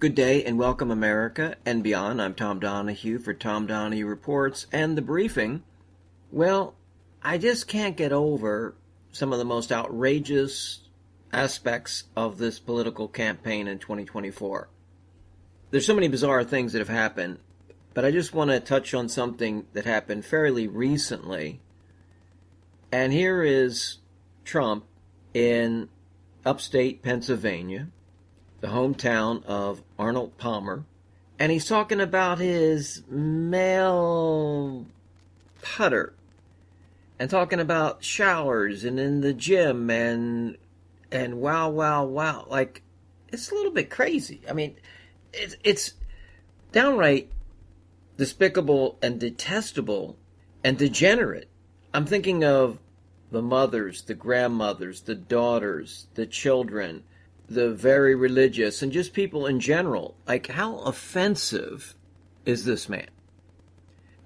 Good day and welcome, America and beyond. I'm Tom Donahue for Tom Donahue Reports and The Briefing. Well, I just can't get over some of the most outrageous aspects of this political campaign in 2024. There's so many bizarre things that have happened, but I just want to touch on something that happened fairly recently. And here is Trump in upstate Pennsylvania, the hometown of Arnold Palmer, and he's talking about his male putter and talking about showers and in the gym and wow. Like, it's a little bit crazy. I mean, it's downright despicable and detestable and degenerate. I'm thinking of the mothers, the grandmothers, the daughters, the children, the very religious, and just people in general. Like, how offensive is this man?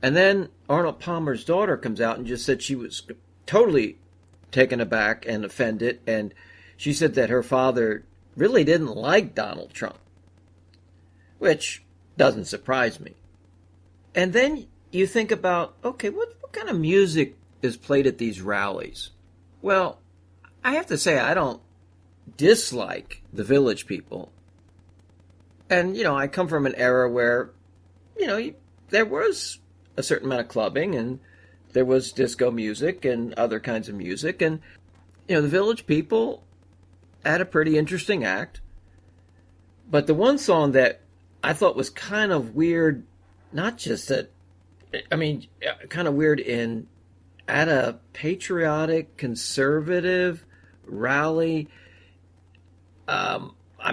And then Arnold Palmer's daughter comes out and just said she was totally taken aback and offended, and she said that her father really didn't like Donald Trump, which doesn't surprise me. And then you think about, okay, what kind of music is played at these rallies? Well, I have to say, I don't dislike the Village People. And, I come from an era where, there was a certain amount of clubbing and there was disco music and other kinds of music. And, the Village People had a pretty interesting act. But the one song that I thought was kind of weird, not just that, kind of weird at a patriotic, conservative rally.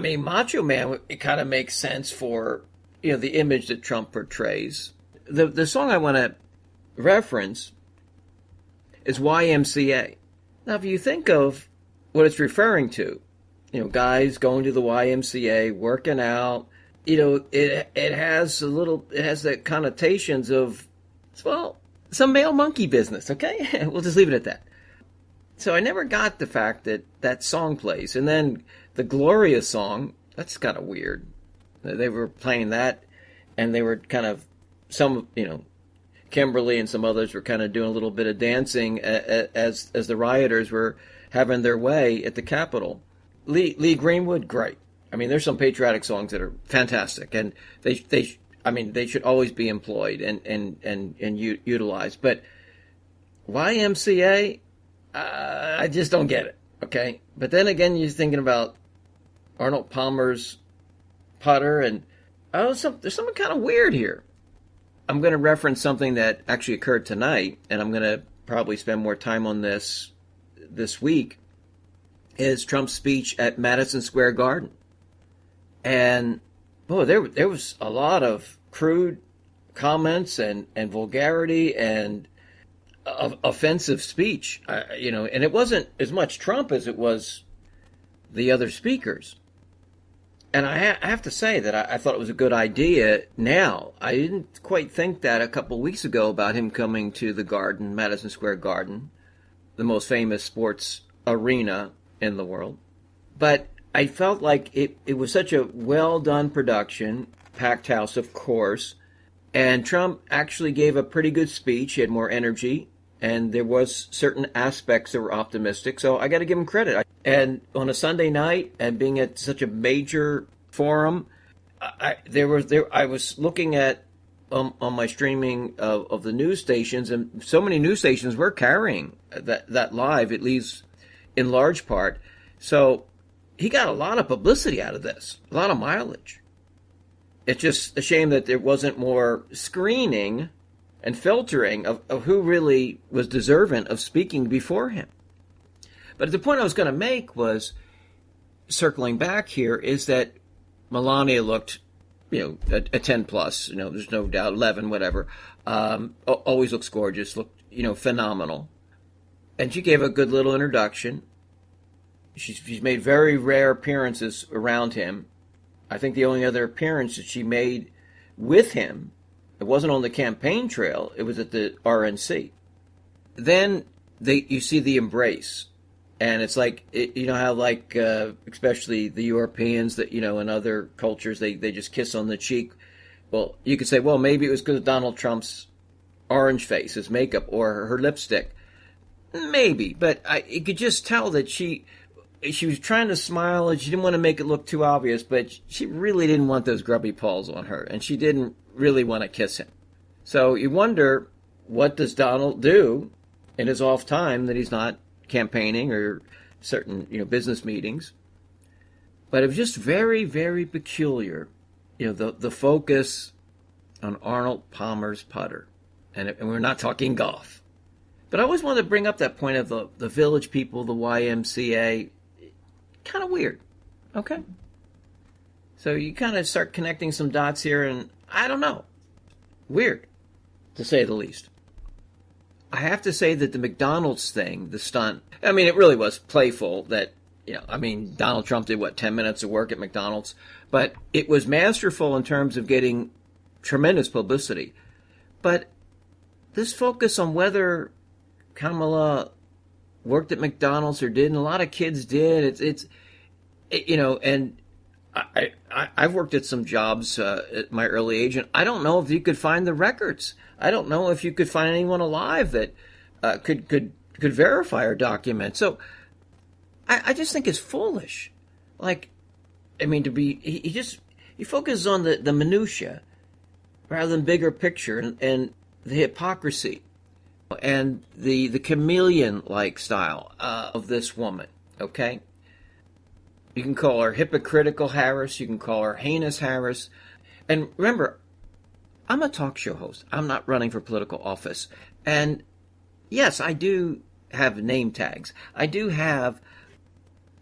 Macho Man, it kind of makes sense for, the image that Trump portrays. The song I want to reference is YMCA. Now, if you think of what it's referring to, guys going to the YMCA, working out, it has the connotations of, well, some male monkey business, okay? We'll just leave it at that. So I never got the fact that that song plays. And then the Gloria song, that's kind of weird. They were playing that, and they were kind of, Kimberly and some others were kind of doing a little bit of dancing as the rioters were having their way at the Capitol. Lee Greenwood, great. There's some patriotic songs that are fantastic, and they should always be employed and utilized. But YMCA, I just don't get it, okay? But then again, you're thinking about Arnold Palmer's putter, and there's something kind of weird here. I'm going to reference something that actually occurred tonight, and I'm going to probably spend more time on this week, is Trump's speech at Madison Square Garden. And, there was a lot of crude comments and vulgarity and offensive speech, and it wasn't as much Trump as it was the other speakers. And I have to say that I thought it was a good idea now. I didn't quite think that a couple of weeks ago about him coming to the Garden, Madison Square Garden, the most famous sports arena in the world. But I felt like it was such a well-done production, packed house, of course, and Trump actually gave a pretty good speech. He had more energy, and there was certain aspects that were optimistic, so I got to give him credit. And on a Sunday night, and being at such a major forum, I was looking at on my streaming of the news stations, and so many news stations were carrying that live, at least in large part. So he got a lot of publicity out of this, a lot of mileage. It's just a shame that there wasn't more screening and filtering of who really was deserving of speaking before him. But the point I was going to make was, circling back here, is that Melania looked, a 10 plus, there's no doubt, 11, whatever. Always looks gorgeous, looked, phenomenal. And she gave a good little introduction. She's made very rare appearances around him. I think the only other appearance that she made with him, it wasn't on the campaign trail, it was at the RNC. Then you see the embrace. And it's like, you know how like, especially the Europeans that, you know, in other cultures, they just kiss on the cheek. Well, you could say, well, maybe it was because of Donald Trump's orange face, his makeup, or her lipstick. Maybe, but you could just tell that she was trying to smile and she didn't want to make it look too obvious, but she really didn't want those grubby paws on her, and she didn't really want to kiss him. So you wonder, what does Donald do in his off time that he's not campaigning or certain, you know, business meetings? But it was just very, very peculiar, you know, the focus on Arnold Palmer's putter. And we're not talking golf. But I always wanted to bring up that point of the Village People, the YMCA. Kind of weird. Okay. So you kind of start connecting some dots here, and I don't know. Weird, to say the least. I have to say that the McDonald's thing, the stunt, I mean, it really was playful that, you know, I mean, Donald Trump did, 10 minutes of work at McDonald's? But it was masterful in terms of getting tremendous publicity. But this focus on whether Kamala worked at McDonald's or didn't, a lot of kids did. It's you know, and I've worked at some jobs at my early age, and I don't know if you could find the records. I don't know if you could find anyone alive that could verify or document. So I just think it's foolish. Like, I mean, he focuses on the minutia rather than bigger picture, and the hypocrisy and the chameleon-like style of this woman, okay? You can call her hypocritical Harris. You can call her heinous Harris. And remember, I'm a talk show host. I'm not running for political office. And yes, I do have name tags. I do have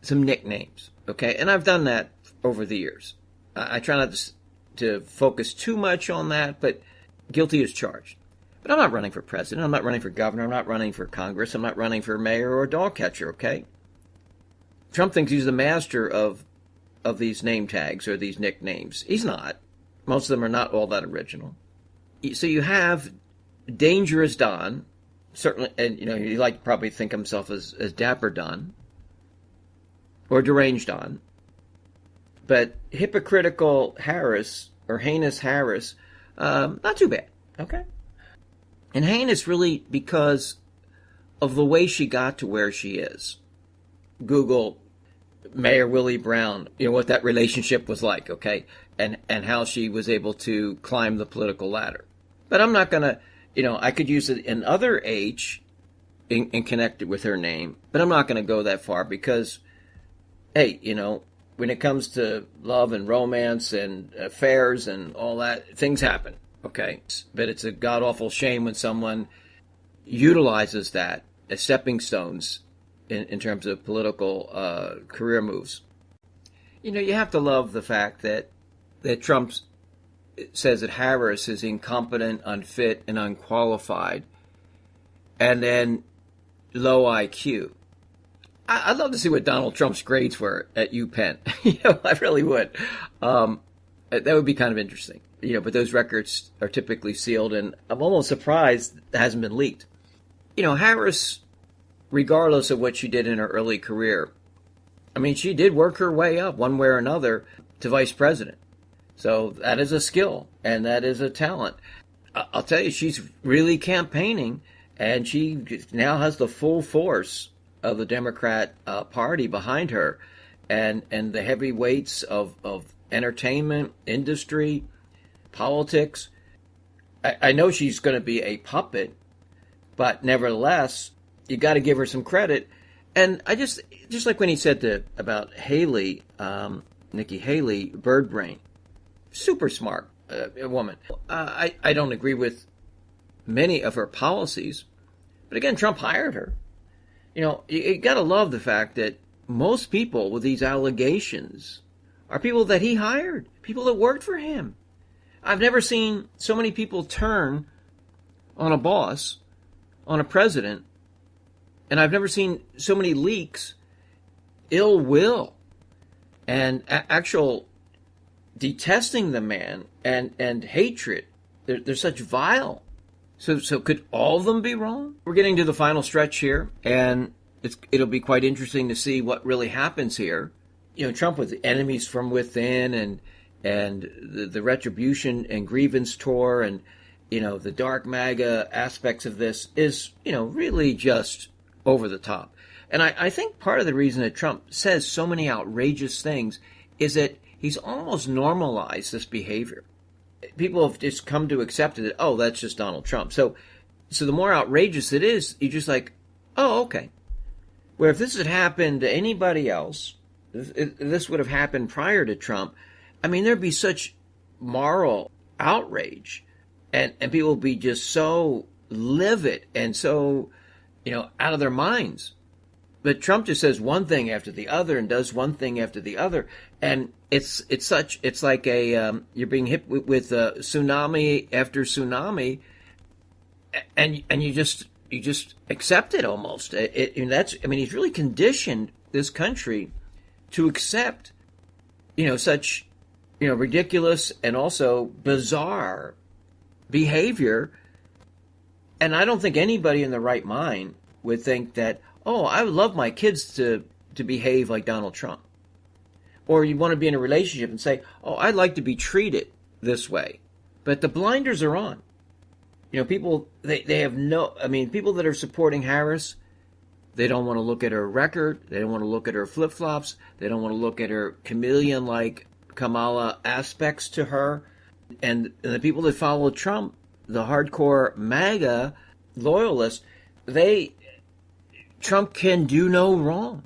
some nicknames, okay? And I've done that over the years. I try not to focus too much on that, but guilty as charged. But I'm not running for president. I'm not running for governor. I'm not running for Congress. I'm not running for mayor or dog catcher, okay? Trump thinks he's the master of these name tags or these nicknames. He's not. Most of them are not all that original. So you have Dangerous Don, certainly, and you know, he like to probably think himself as Dapper Don or Deranged Don. But hypocritical Harris or heinous Harris, not too bad, okay? And heinous really because of the way she got to where she is. Google Mayor Willie Brown, you know, what that relationship was like, okay? And how she was able to climb the political ladder. But I'm not going to, you know, I could use it another H and connect it with her name, but I'm not going to go that far because, hey, you know, when it comes to love and romance and affairs and all that, things happen, okay? But it's a god-awful shame when someone utilizes that as stepping stones in terms of political career moves. You know, you have to love the fact that Trump says that Harris is incompetent, unfit, and unqualified, and then low IQ. I'd love to see what Donald Trump's grades were at UPenn. You know, I really would. That would be kind of interesting. You know, but those records are typically sealed, and I'm almost surprised it hasn't been leaked. You know, Harris, regardless of what she did in her early career, I mean, she did work her way up one way or another to vice president. So that is a skill, and that is a talent. I'll tell you, she's really campaigning, and she now has the full force of the Democrat Party behind her, and the heavy weights of entertainment, industry, politics. I know she's going to be a puppet, but nevertheless, you got to give her some credit. And I just like when he said about Haley, Nikki Haley, bird brain, super smart woman. I don't agree with many of her policies, but again, Trump hired her. You know, you got to love the fact that most people with these allegations are people that he hired, people that worked for him. I've never seen so many people turn on a boss, on a president, and I've never seen so many leaks, ill will, and actual detesting the man and hatred. They're such vile. So could all of them be wrong? We're getting to the final stretch here, and it'll be quite interesting to see what really happens here. Trump with enemies from within, and the retribution and grievance tour, and the dark MAGA aspects of this is really just over the top. And I think part of the reason that Trump says so many outrageous things is that he's almost normalized this behavior. People have just come to accept it. Oh, that's just Donald Trump. So the more outrageous it is, you're just like, oh, okay. Where if this had happened to anybody else, if this would have happened prior to Trump, I mean, there'd be such moral outrage, and people would be just so livid and so, out of their minds. But Trump just says one thing after the other and does one thing after the other, and it's like you're being hit with tsunami after tsunami, and you just accept it almost. He's really conditioned this country to accept, such, ridiculous and also bizarre behavior. And I don't think anybody in their right mind would think that, oh, I would love my kids to behave like Donald Trump. Or you want to be in a relationship and say, oh, I'd like to be treated this way. But the blinders are on. People, they have people that are supporting Harris, they don't want to look at her record. They don't want to look at her flip-flops. They don't want to look at her chameleon-like Kamala aspects to her. And the people that follow Trump, the hardcore MAGA loyalists, Trump can do no wrong.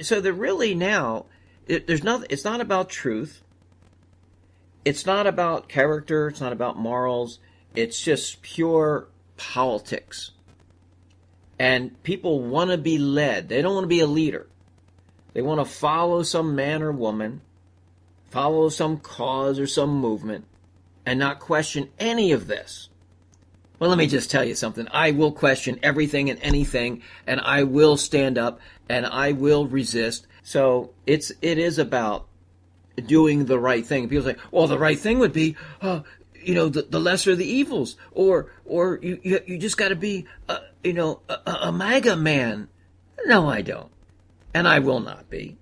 So they're really now, it's not about truth. It's not about character. It's not about morals. It's just pure politics. And people want to be led. They don't want to be a leader. They want to follow some man or woman, follow some cause or some movement, and not question any of this. Well, let me just tell you something. I will question everything and anything, and I will stand up, and I will resist. So it is about doing the right thing. People say, well, the right thing would be, the lesser of the evils, or you just got to be, a MAGA man. No, I don't. And I will not be.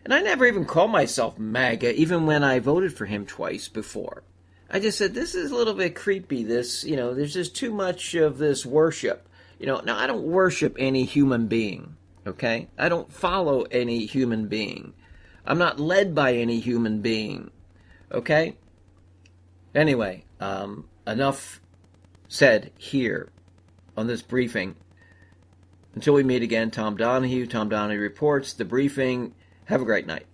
And I never even called myself MAGA, even when I voted for him twice before. I just said, this is a little bit creepy. This, there's just too much of this worship. Now I don't worship any human being, okay? I don't follow any human being. I'm not led by any human being, okay? Anyway, enough said here on this briefing. Until we meet again, Tom Donahue Reports, The Briefing. Have a great night.